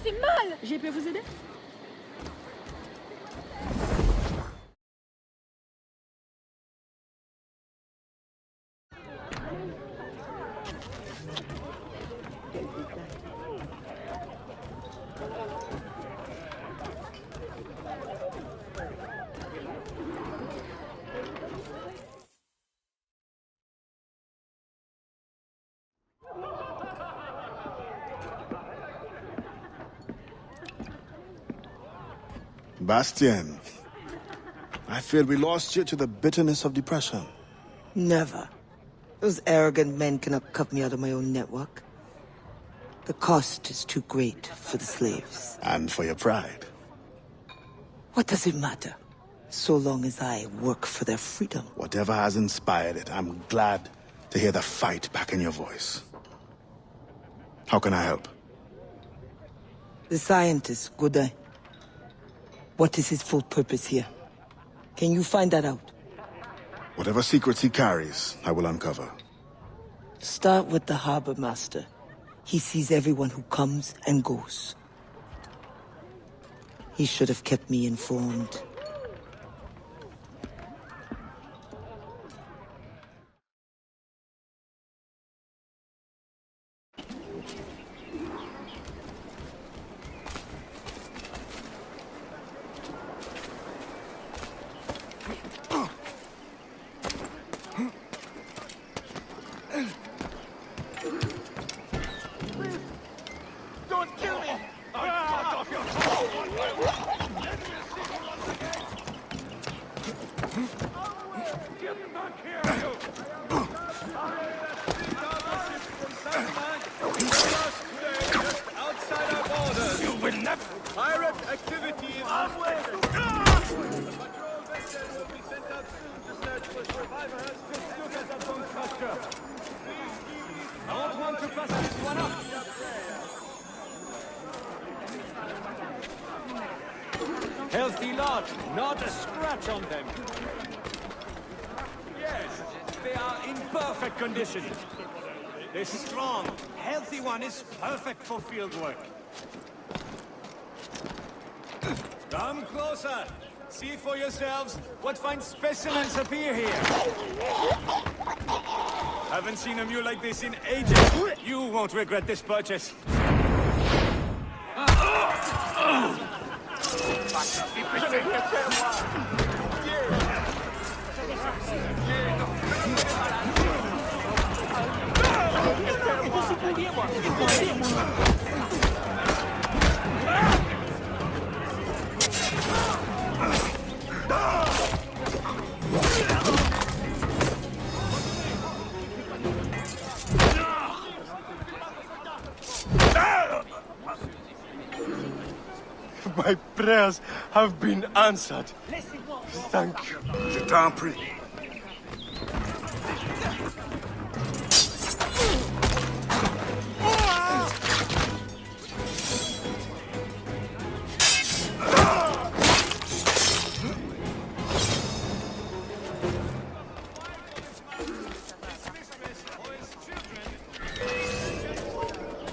c'est mal. J'ai pu vous aider? Bastien, I feared we lost you to the bitterness of depression. Never. Those arrogant men cannot cut me out of my own network. The cost is too great for the slaves. And for your pride. What does it matter? So long as I work for their freedom. Whatever has inspired it, I'm glad to hear the fight back in your voice. How can I help? The scientist, Godin. What is his full purpose here? Can you find that out? Whatever secrets he carries, I will uncover. Start with the harbor master. He sees everyone who comes and goes. He should have kept me informed. Pirate activity is suspected. Patrol vessels will be sent out soon to search for survivors. Just look at that bone crusher. I don't want to pass this one up. Healthy lot, not a scratch on them. Yes, they are in perfect condition. This strong, healthy one is perfect for field work. Come closer. See for yourselves what fine specimens appear here. Haven't seen a mule like this in ages. You won't regret this purchase. My prayers have been answered. Thank you. Je t'en prie.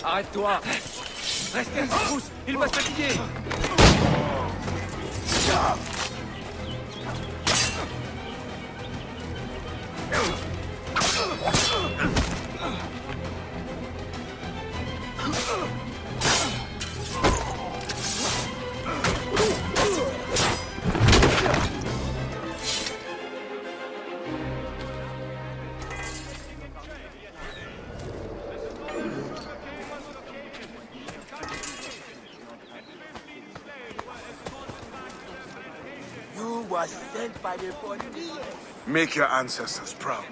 Arrête-toi! Restez en pouce, il va se fatiguer! You were sent by the police. Make your ancestors proud.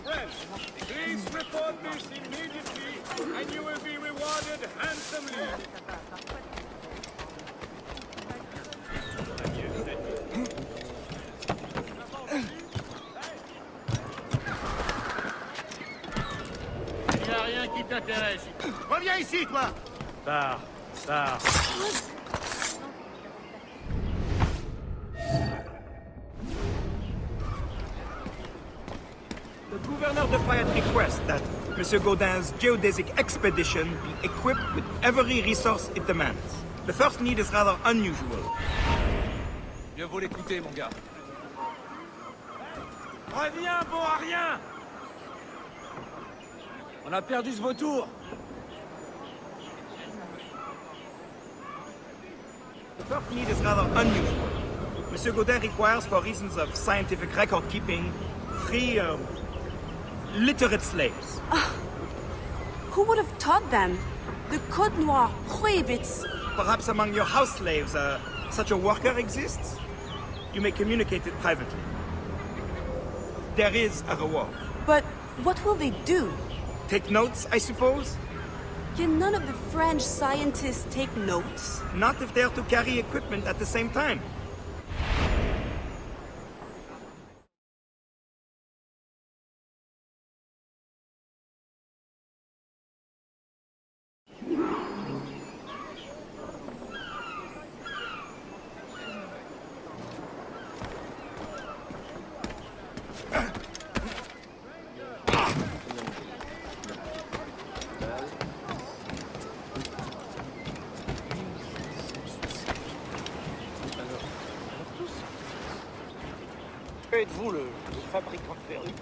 Well, please report this immediately, and you will be rewarded handsomely. Il n'y a rien qui t'intéresse. Reviens ici, toi! Pars. The Governor de Fayette requests that Monsieur Gaudin's geodesic expedition be equipped with every resource it demands. The first need is rather unusual. Mieux vaut l'écouter, mon gars. Reviens, bon à rien. On a perdu ce vautour. The first need is rather unusual. Monsieur Gaudin requires, for reasons of scientific record keeping, 3 literate slaves. Who would have taught them? The Code Noir prohibits. Perhaps among your house slaves, such a worker exists? You may communicate it privately. There is a reward. But what will they do? Take notes, I suppose? Can none of the French scientists take notes? Not if they're to carry equipment at the same time. Êtes-vous le fabricant de verrues?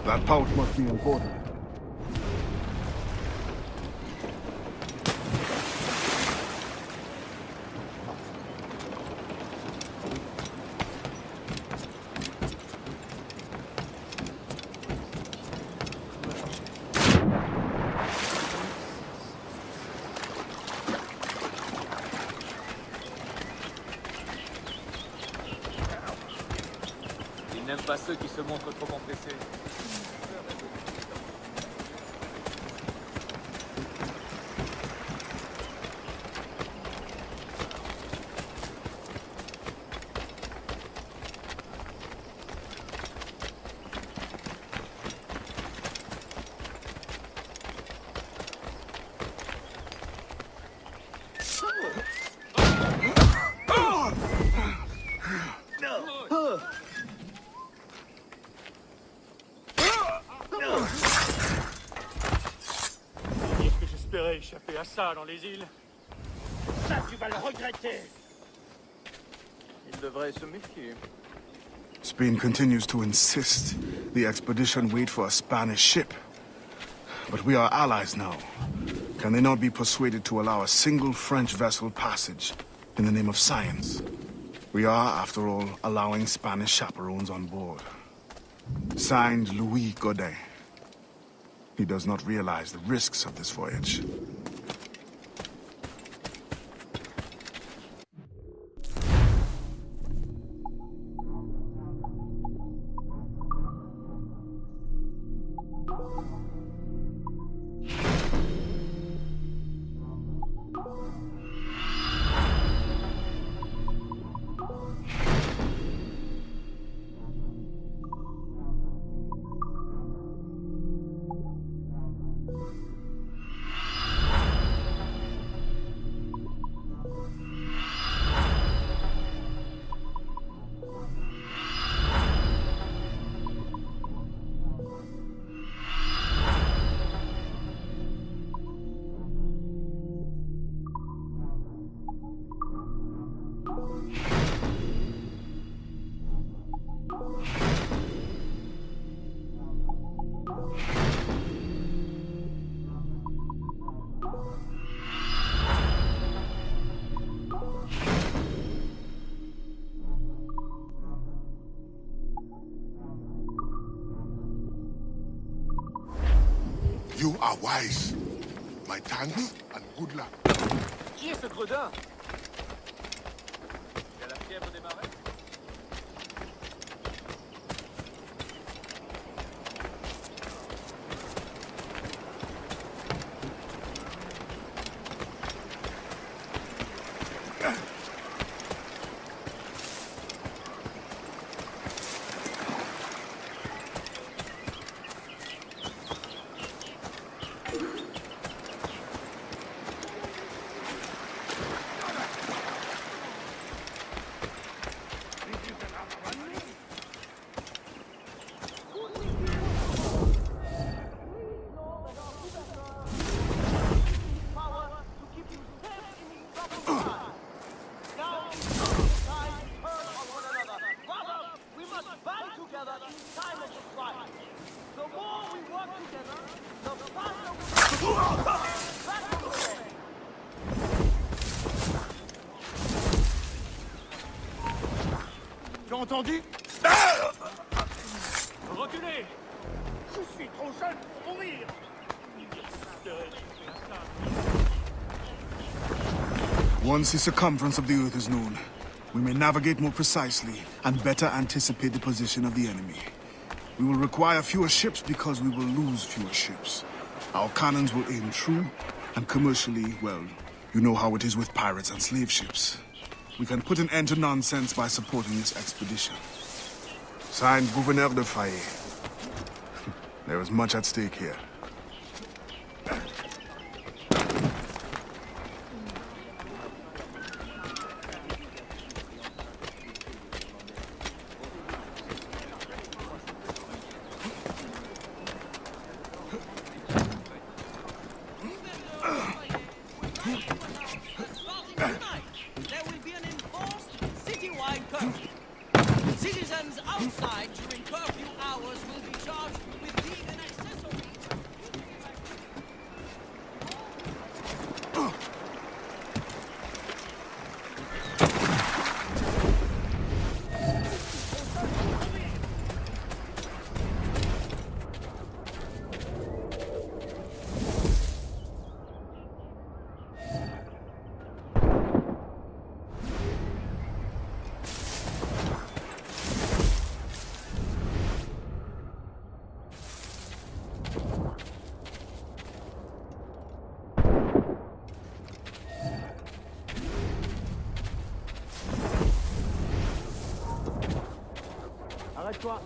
That pouch must be important. Il n'aime pas ceux qui se montrent trop empressés. J'espérais échapper à ça dans les îles. Ça, tu vas le regretter! Il devrait se méfier. Spain continues to insist the expedition wait for a Spanish ship. But we are allies now. Can they not be persuaded to allow a single French vessel passage in the name of science? We are, after all, allowing Spanish chaperones on board. Signed, Louis Godin. He does not realize the risks of this voyage. are wise. My thanks and good luck. Qui est ce gredin? Il a la fièvre des marais? Tu as entendu? Reculez! Je suis trop jeune pour mourir! Once the circumference of the Earth is known, we may navigate more precisely and better anticipate the position of the enemy. We will require fewer ships because we will lose fewer ships. Our cannons will aim true, and commercially, well, you know how it is with pirates and slave ships. We can put an end to nonsense by supporting this expedition. Signed, Gouverneur de Faye. There is much at stake here. There will be an enforced citywide curfew. Citizens outside during curfew hours will be charged with leave and accessories. Arrête-toi!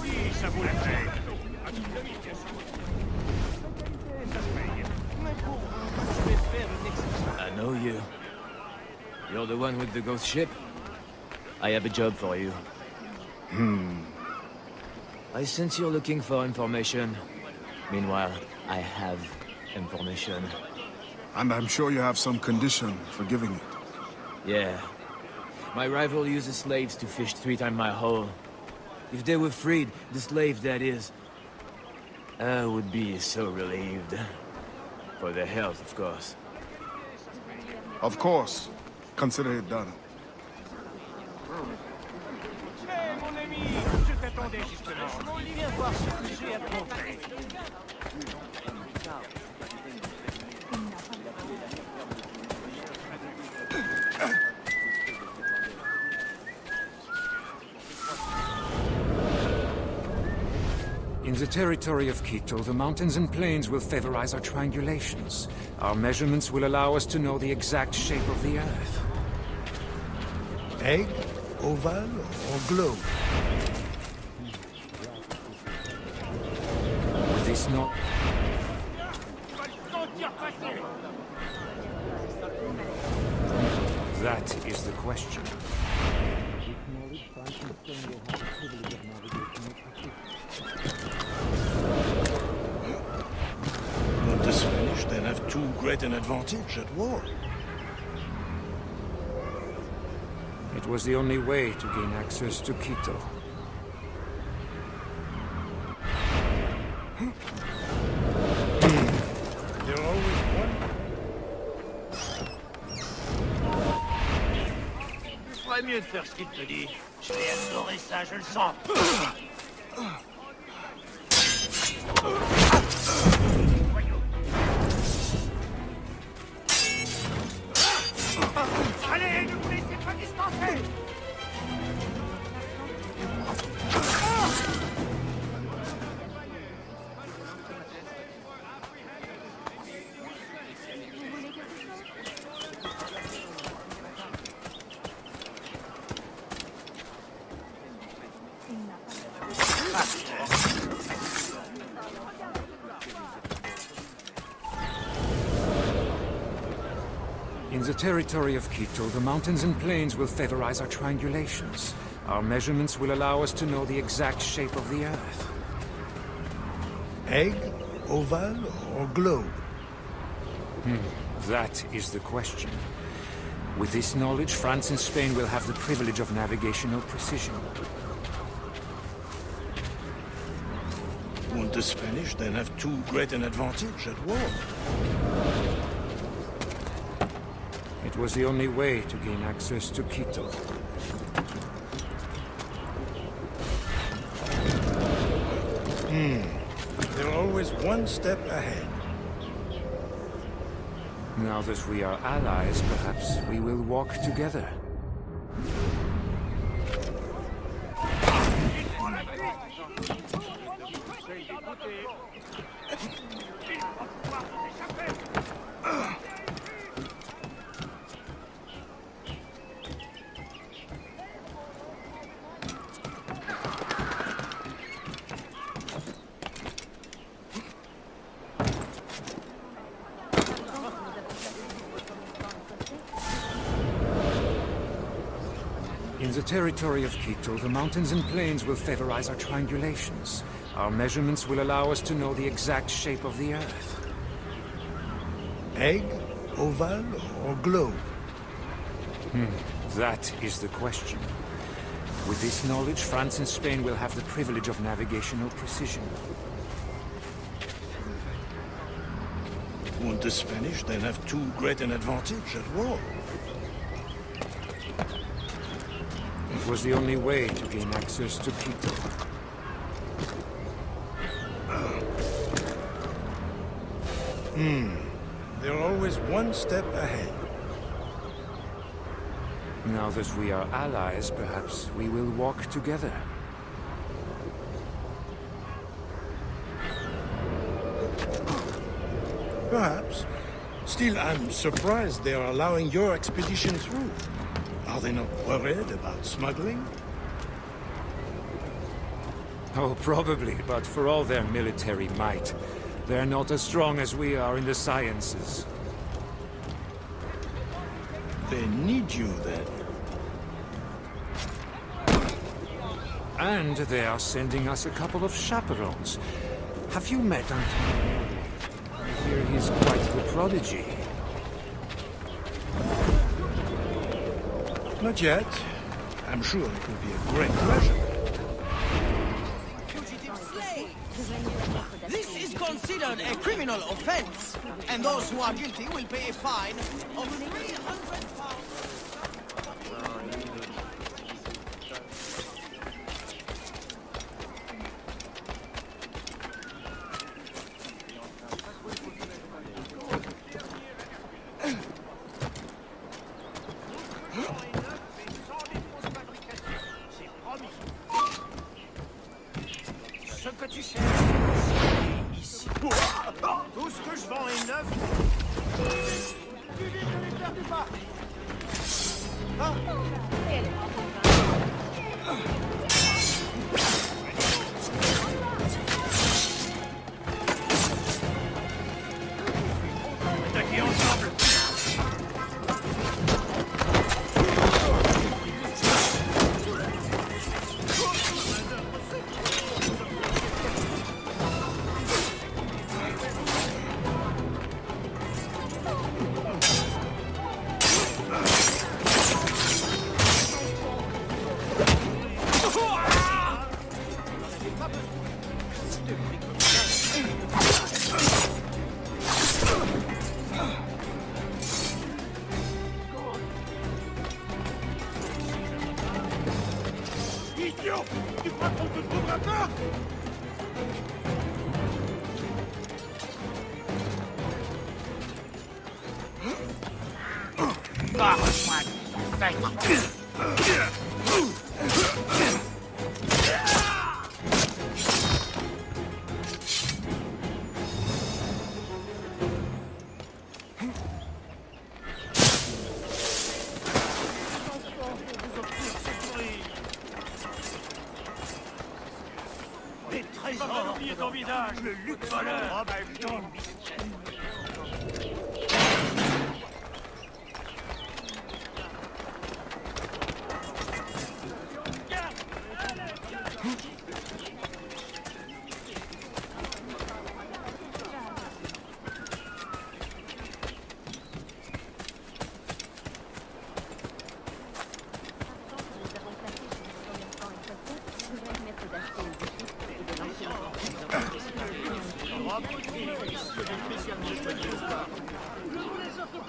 Oui, ça vaut la peine. À toute la vie, bien sûr. Ça se paye. Mais pour vous, je vais faire une exception. I know you. You're the one with the ghost ship? I have a job for you. I sense you're looking for information. Meanwhile, I have information. And I'm sure you have some condition for giving it. Yeah. My rival uses slaves to fish 3 times my haul. If they were freed, the slave that is, I would be so relieved. For their health, of course. Of course. Consider it done. Hé, mon ami! Je t'attends attendais justement. Viens voir ce que j'ai à te montrer. In the territory of Quito, the mountains and plains will favorize our triangulations. Our measurements will allow us to know the exact shape of the Earth. Egg, oval, or globe? With this knowledge... That is the question. Won't the Spanish then have too great an advantage at war? It was the only way to gain access to Quito. There are always one. Tu ferais mieux de faire ce qu'il te dit. Je vais adorer ça, je le sens. Allez, ne vous laissez pas distancer! In the territory of Quito, the mountains and plains will favorize our triangulations. Our measurements will allow us to know the exact shape of the Earth. Egg, oval, or globe? That is the question. With this knowledge, France and Spain will have the privilege of navigational precision. Won't the Spanish then have too great an advantage at war? It was the only way to gain access to Quito. They're always one step ahead. Now that we are allies, perhaps we will walk together. In the territory of Quito, the mountains and plains will favorize our triangulations. Our measurements will allow us to know the exact shape of the Earth. Egg, oval, or globe? That is the question. With this knowledge, France and Spain will have the privilege of navigational precision. Won't the Spanish then have too great an advantage at war? It was the only way to gain access to Quito. They're always one step ahead. Now that we are allies, perhaps we will walk together. Perhaps. Still, I'm surprised they are allowing your expedition through. Are they not worried about smuggling? Oh, probably, but for all their military might, they're not as strong as we are in the sciences. They need you, then. And they are sending us a couple of chaperones. Have you met Antonio? I hear he's quite the prodigy. Not yet. I'm sure it will be a great pleasure. Fugitive slaves! This is considered a criminal offense, and those who are guilty will pay a fine of 300 pounds. Ce que tu cherches, c'est ici. Tout ce que je vends est neuf. Plus vite, je vais faire du pas. Attaquez ensemble. Idiot! Tu crois qu'on te trouvera pas? Les trésors. Va pas oublier ton visage. Le luxe voleur.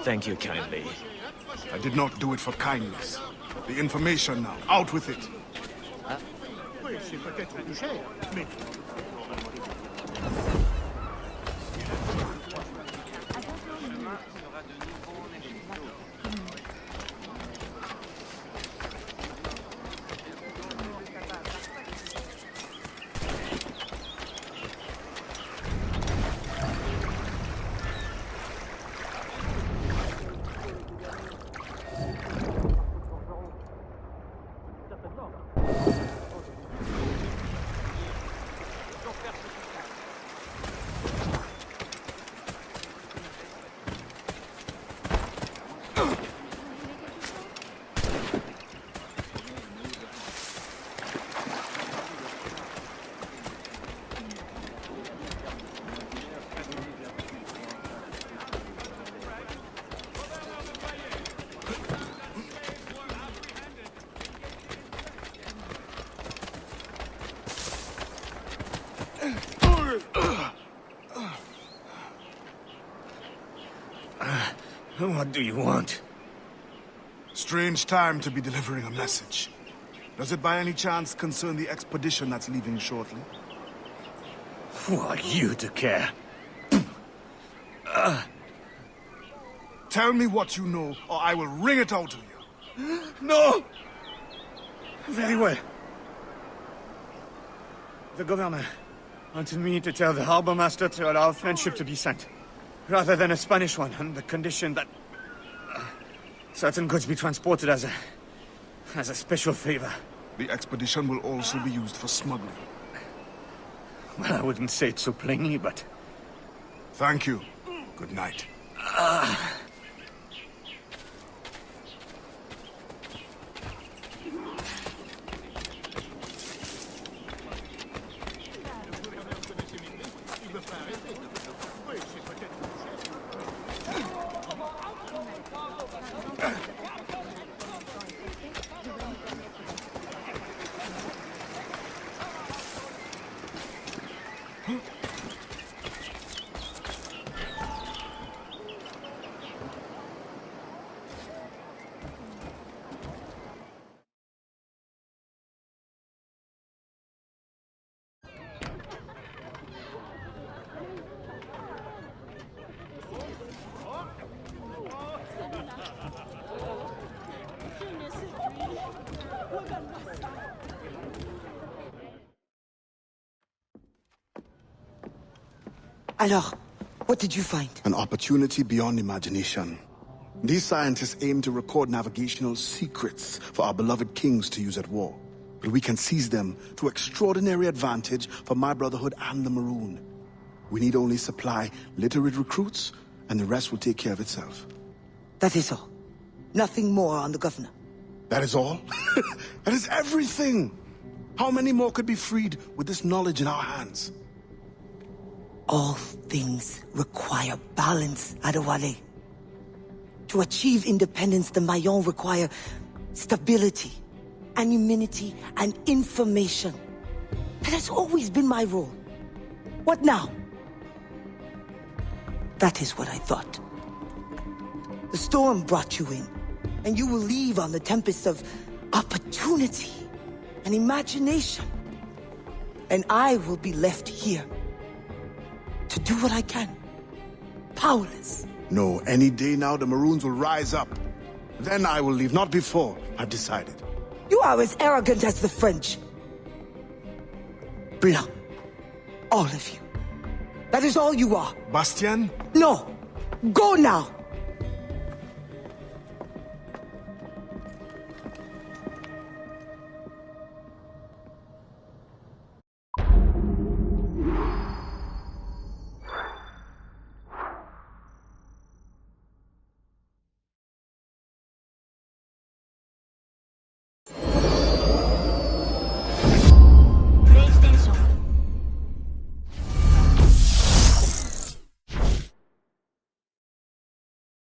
Thank you kindly. I did not do it for kindness. The information now. Out with it. Oui, c'est peut-être plus cher, mais... What do you want? Strange time to be delivering a message. Does it by any chance concern the expedition that's leaving shortly? Who are you to care? Tell me what you know, or I will wring it out of you. No! Very well. The governor wanted me to tell the harbor master to allow a French ship to be sent, rather than a Spanish one, on the condition that certain goods be transported as a special favor. The expedition will also be used for smuggling. Well, I wouldn't say it so plainly, but... Thank you. Good night. Alors, what did you find? An opportunity beyond imagination. These scientists aim to record navigational secrets for our beloved kings to use at war. But we can seize them to extraordinary advantage for my brotherhood and the Maroon. We need only supply literate recruits, and the rest will take care of itself. That is all. Nothing more on the governor. That is all? That is everything! How many more could be freed with this knowledge in our hands? All things require balance, Adewale. To achieve independence, the Mayans require stability, anonymity, and information. That has always been my role. What now? That is what I thought. The storm brought you in, and you will leave on the tempest of opportunity and imagination. And I will be left here to do what I can. Powerless. No, any day now the Maroons will rise up. Then I will leave, not before. I've decided. You are as arrogant as the French. Blanc. All of you. That is all you are. Bastien? No. Go now.